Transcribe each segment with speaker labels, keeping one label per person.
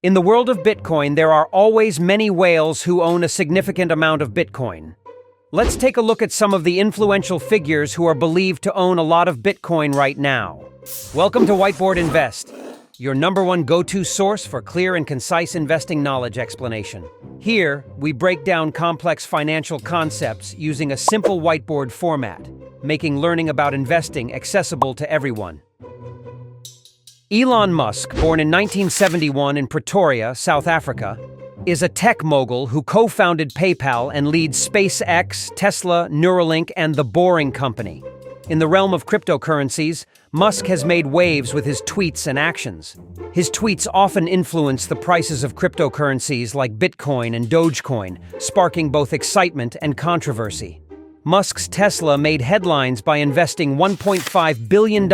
Speaker 1: In the world of Bitcoin, there are always many whales who own a significant amount of Bitcoin. Let's take a look at some of the influential figures who are believed to own a lot of Bitcoin right now. Welcome to Whiteboard Invest, your #1 go-to source for clear and concise investing knowledge explanation. Here, we break down complex financial concepts using a simple whiteboard format, making learning about investing accessible to everyone. Elon Musk, born in 1971 in Pretoria, South Africa, is a tech mogul who co-founded PayPal and leads SpaceX, Tesla, Neuralink, and The Boring Company. In the realm of cryptocurrencies, Musk has made waves with his tweets and actions. His tweets often influence the prices of cryptocurrencies like Bitcoin and Dogecoin, sparking both excitement and controversy. Musk's Tesla made headlines by investing $1.5 billion in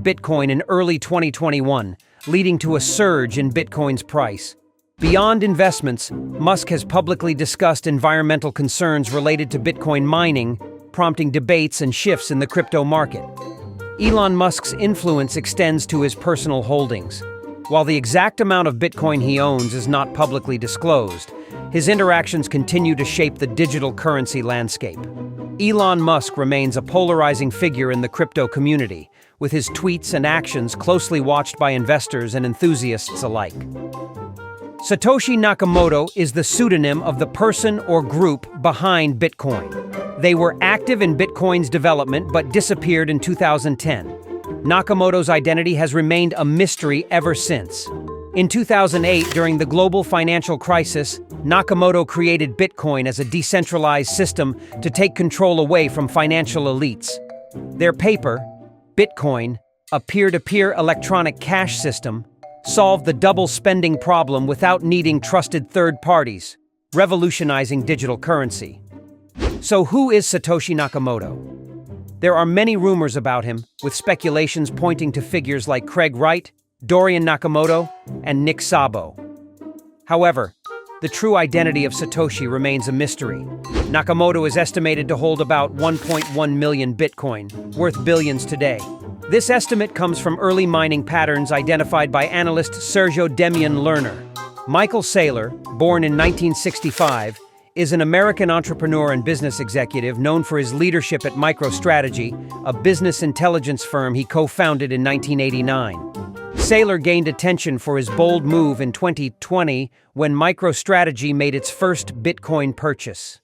Speaker 1: Bitcoin in early 2021, leading to a surge in Bitcoin's price. Beyond investments, Musk has publicly discussed environmental concerns related to Bitcoin mining, prompting debates and shifts in the crypto market. Elon Musk's influence extends to his personal holdings. While the exact amount of Bitcoin he owns is not publicly disclosed, his interactions continue to shape the digital currency landscape. Elon Musk remains a polarizing figure in the crypto community, with his tweets and actions closely watched by investors and enthusiasts alike. Satoshi Nakamoto is the pseudonym of the person or group behind Bitcoin. They were active in Bitcoin's development but disappeared in 2010. Nakamoto's identity has remained a mystery ever since. In 2008, during the global financial crisis, Nakamoto created Bitcoin as a decentralized system to take control away from financial elites. Their paper, Bitcoin, a peer-to-peer electronic cash system, solved the double spending problem without needing trusted third parties, revolutionizing digital currency. So who is Satoshi Nakamoto? There are many rumors about him, with speculations pointing to figures like Craig Wright, Dorian Nakamoto, and Nick Szabo. However, the true identity of Satoshi remains a mystery. Nakamoto is estimated to hold about 1.1 million Bitcoin, worth billions today. This estimate comes from early mining patterns identified by analyst Sergio Demian Lerner. Michael Saylor, born in 1965, is an American entrepreneur and business executive known for his leadership at MicroStrategy, a business intelligence firm he co-founded in 1989. Saylor gained attention for his bold move in 2020 when MicroStrategy made its first Bitcoin purchase.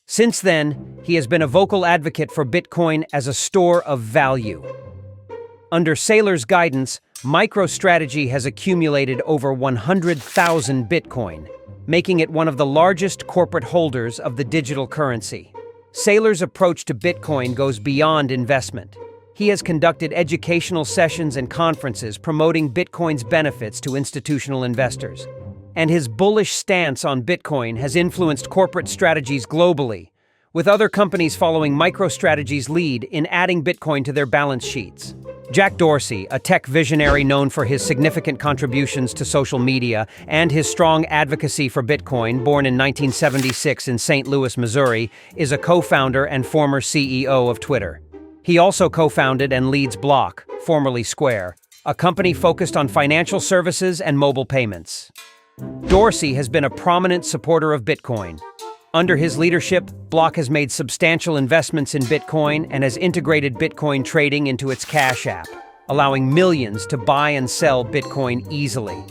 Speaker 1: Since then, he has been a vocal advocate for Bitcoin as a store of value. Under Saylor's guidance, MicroStrategy has accumulated over 100,000 Bitcoin, making it one of the largest corporate holders of the digital currency. Saylor's approach to Bitcoin goes beyond investment. He has conducted educational sessions and conferences promoting Bitcoin's benefits to institutional investors. And his bullish stance on Bitcoin has influenced corporate strategies globally, with other companies following MicroStrategy's lead in adding Bitcoin to their balance sheets. Jack Dorsey, a tech visionary known for his significant contributions to social media and his strong advocacy for Bitcoin, born in 1976 in St. Louis, Missouri, is a co-founder and former CEO of Twitter. He also co-founded and leads Block, formerly Square, a company focused on financial services and mobile payments. Dorsey has been a prominent supporter of Bitcoin. Under his leadership, Block has made substantial investments in Bitcoin and has integrated Bitcoin trading into its Cash app, allowing millions to buy and sell Bitcoin easily.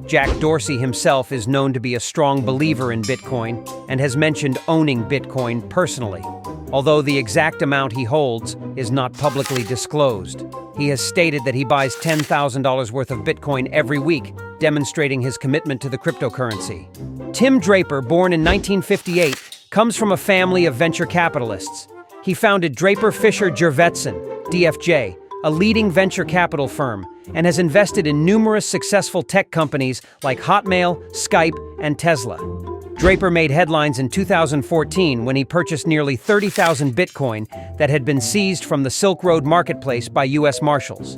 Speaker 1: Jack Dorsey himself is known to be a strong believer in Bitcoin and has mentioned owning Bitcoin personally. Although the exact amount he holds is not publicly disclosed, he has stated that he buys $10,000 worth of Bitcoin every week, demonstrating his commitment to the cryptocurrency. Tim Draper, born in 1958, comes from a family of venture capitalists. He founded Draper Fisher Jurvetson, DFJ, a leading venture capital firm, and has invested in numerous successful tech companies like Hotmail, Skype, and Tesla. Draper made headlines in 2014 when he purchased nearly 30,000 Bitcoin that had been seized from the Silk Road marketplace by U.S. Marshals.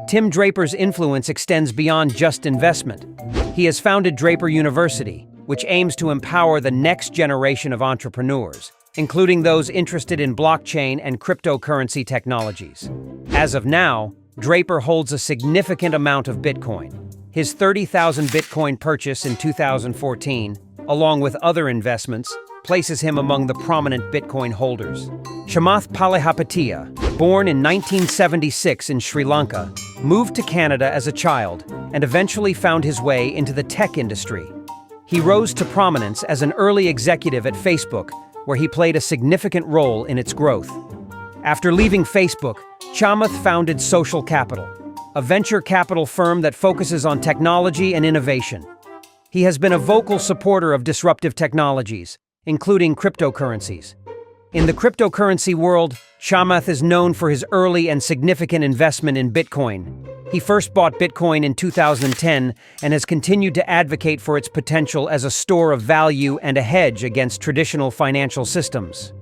Speaker 1: Tim Draper's influence extends beyond just investment. He has founded Draper University, which aims to empower the next generation of entrepreneurs, including those interested in blockchain and cryptocurrency technologies. As of now, Draper holds a significant amount of Bitcoin. His 30,000 Bitcoin purchase in 2014, along with other investments, places him among the prominent Bitcoin holders. Chamath Palihapitiya, born in 1976 in Sri Lanka, moved to Canada as a child and eventually found his way into the tech industry. He rose to prominence as an early executive at Facebook, where he played a significant role in its growth. After leaving Facebook, Chamath founded Social Capital, a venture capital firm that focuses on technology and innovation. He has been a vocal supporter of disruptive technologies, including cryptocurrencies. In the cryptocurrency world, Chamath is known for his early and significant investment in Bitcoin. He first bought Bitcoin in 2010 and has continued to advocate for its potential as a store of value and a hedge against traditional financial systems.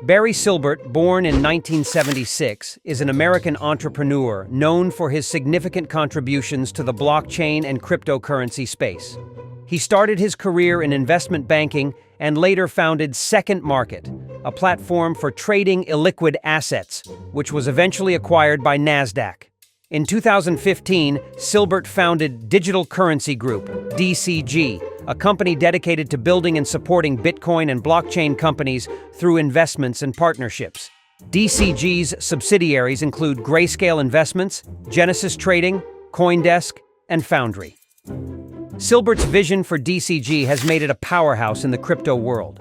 Speaker 1: Barry Silbert, born in 1976, is an American entrepreneur known for his significant contributions to the blockchain and cryptocurrency space. He started his career in investment banking and later founded Second Market, a platform for trading illiquid assets, which was eventually acquired by Nasdaq. In 2015, Silbert founded Digital Currency Group, DCG, a company dedicated to building and supporting Bitcoin and blockchain companies through investments and partnerships. DCG's subsidiaries include Grayscale Investments, Genesis Trading, CoinDesk, and Foundry. Silbert's vision for DCG has made it a powerhouse in the crypto world.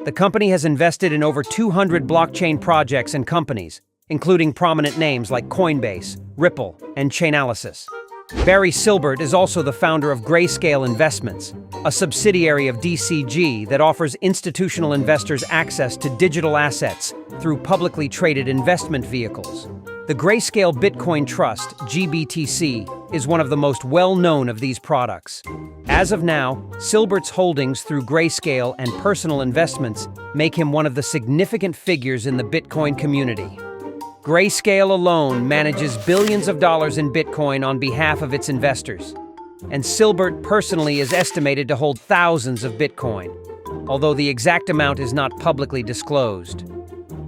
Speaker 1: The company has invested in over 200 blockchain projects and companies, including prominent names like Coinbase, Ripple, and Chainalysis. Barry Silbert is also the founder of Grayscale Investments, a subsidiary of DCG that offers institutional investors access to digital assets through publicly traded investment vehicles. The Grayscale Bitcoin Trust, GBTC, is one of the most well-known of these products. As of now, Silbert's holdings through Grayscale and personal investments make him one of the significant figures in the Bitcoin community. Grayscale alone manages billions of dollars in Bitcoin on behalf of its investors, and Silbert personally is estimated to hold thousands of Bitcoin, although the exact amount is not publicly disclosed.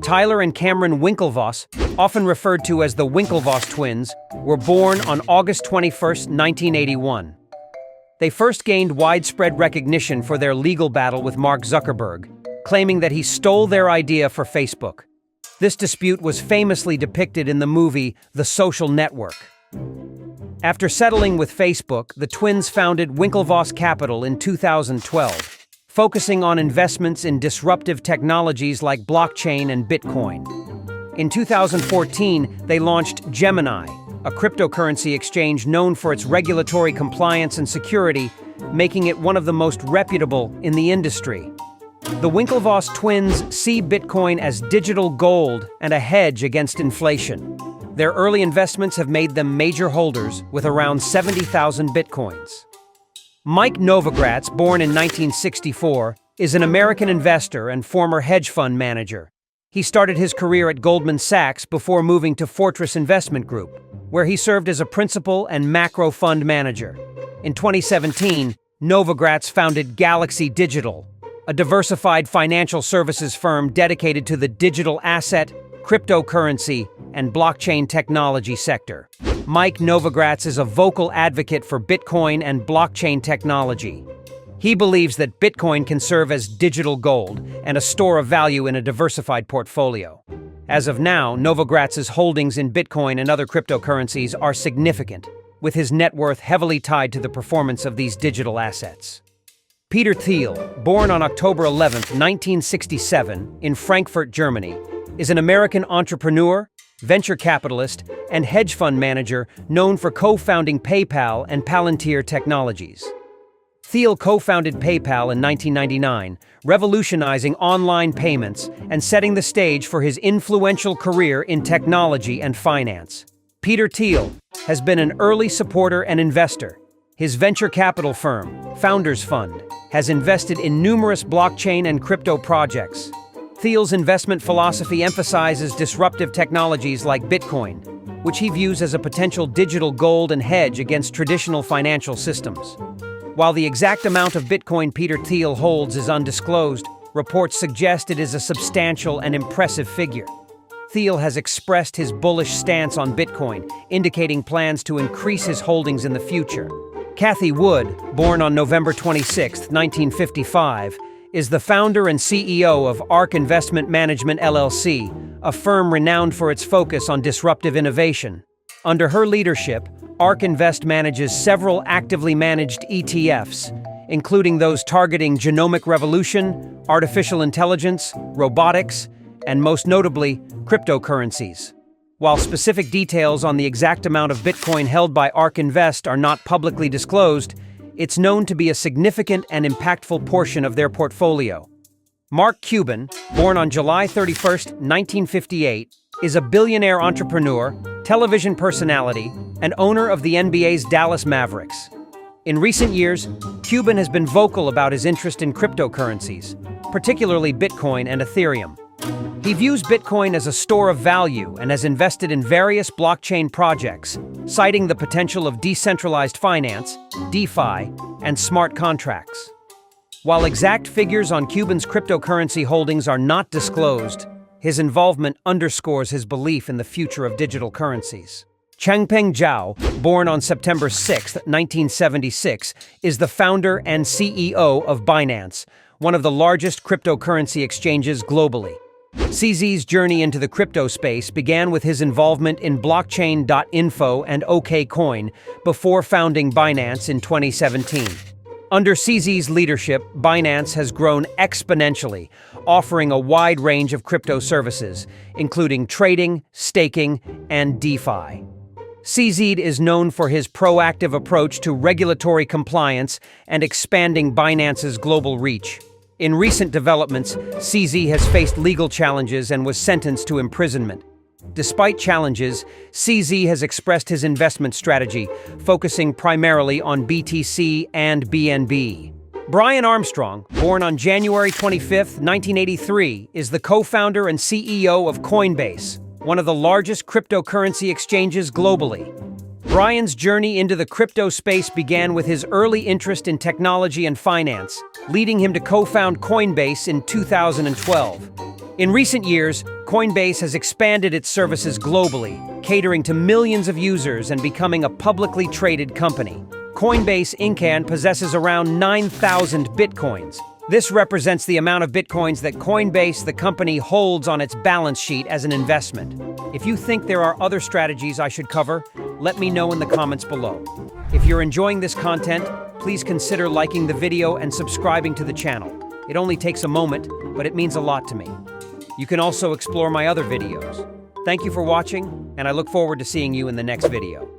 Speaker 1: Tyler and Cameron Winklevoss, often referred to as the Winklevoss twins, were born on August 21, 1981. They first gained widespread recognition for their legal battle with Mark Zuckerberg, claiming that he stole their idea for Facebook. This dispute was famously depicted in the movie The Social Network. After settling with Facebook, the twins founded Winklevoss Capital in 2012, focusing on investments in disruptive technologies like blockchain and Bitcoin. In 2014, they launched Gemini, a cryptocurrency exchange known for its regulatory compliance and security, making it one of the most reputable in the industry. The Winklevoss twins see Bitcoin as digital gold and a hedge against inflation. Their early investments have made them major holders with around 70,000 Bitcoins. Mike Novogratz, born in 1964, is an American investor and former hedge fund manager. He started his career at Goldman Sachs before moving to Fortress Investment Group, where he served as a principal and macro fund manager. In 2017, Novogratz founded Galaxy Digital, a diversified financial services firm dedicated to the digital asset, cryptocurrency, and blockchain technology sector. Mike Novogratz is a vocal advocate for Bitcoin and blockchain technology. He believes that Bitcoin can serve as digital gold and a store of value in a diversified portfolio. As of now, Novogratz's holdings in Bitcoin and other cryptocurrencies are significant, with his net worth heavily tied to the performance of these digital assets. Peter Thiel, born on October 11, 1967, in Frankfurt, Germany, is an American entrepreneur, venture capitalist, and hedge fund manager known for co-founding PayPal and Palantir Technologies. Thiel co-founded PayPal in 1999, revolutionizing online payments and setting the stage for his influential career in technology and finance. Peter Thiel has been an early supporter and investor. His venture capital firm, Founders Fund, has invested in numerous blockchain and crypto projects. Thiel's investment philosophy emphasizes disruptive technologies like Bitcoin, which he views as a potential digital gold and hedge against traditional financial systems. While the exact amount of Bitcoin Peter Thiel holds is undisclosed, reports suggest it is a substantial and impressive figure. Thiel has expressed his bullish stance on Bitcoin, indicating plans to increase his holdings in the future. Cathie Wood, born on November 26, 1955, is the founder and CEO of ARK Investment Management LLC, a firm renowned for its focus on disruptive innovation. Under her leadership, ARK Invest manages several actively managed ETFs, including those targeting genomic revolution, artificial intelligence, robotics, and most notably, cryptocurrencies. While specific details on the exact amount of Bitcoin held by ARK Invest are not publicly disclosed, it's known to be a significant and impactful portion of their portfolio. Mark Cuban, born on July 31, 1958, is a billionaire entrepreneur, television personality, and owner of the NBA's Dallas Mavericks. In recent years, Cuban has been vocal about his interest in cryptocurrencies, particularly Bitcoin and Ethereum. He views Bitcoin as a store of value and has invested in various blockchain projects, citing the potential of decentralized finance, DeFi, and smart contracts. While exact figures on Cuban's cryptocurrency holdings are not disclosed, his involvement underscores his belief in the future of digital currencies. Changpeng Zhao, born on September 6, 1976, is the founder and CEO of Binance, one of the largest cryptocurrency exchanges globally. CZ's journey into the crypto space began with his involvement in blockchain.info and OKCoin before founding Binance in 2017. Under CZ's leadership, Binance has grown exponentially, offering a wide range of crypto services, including trading, staking, and DeFi. CZ is known for his proactive approach to regulatory compliance and expanding Binance's global reach. In recent developments, CZ has faced legal challenges and was sentenced to imprisonment. Despite challenges, CZ has expressed his investment strategy, focusing primarily on BTC and BNB. Brian Armstrong, born on January 25, 1983, is the co-founder and CEO of Coinbase, one of the largest cryptocurrency exchanges globally. Brian's journey into the crypto space began with his early interest in technology and finance, leading him to co-found Coinbase in 2012. In recent years, Coinbase has expanded its services globally, catering to millions of users and becoming a publicly traded company. Coinbase Inc. possesses around 9,000 Bitcoins. This represents the amount of Bitcoins that Coinbase, the company, holds on its balance sheet as an investment. If you think there are other strategies I should cover, let me know in the comments below. If you're enjoying this content, please consider liking the video and subscribing to the channel. It only takes a moment, but it means a lot to me. You can also explore my other videos. Thank you for watching, and I look forward to seeing you in the next video.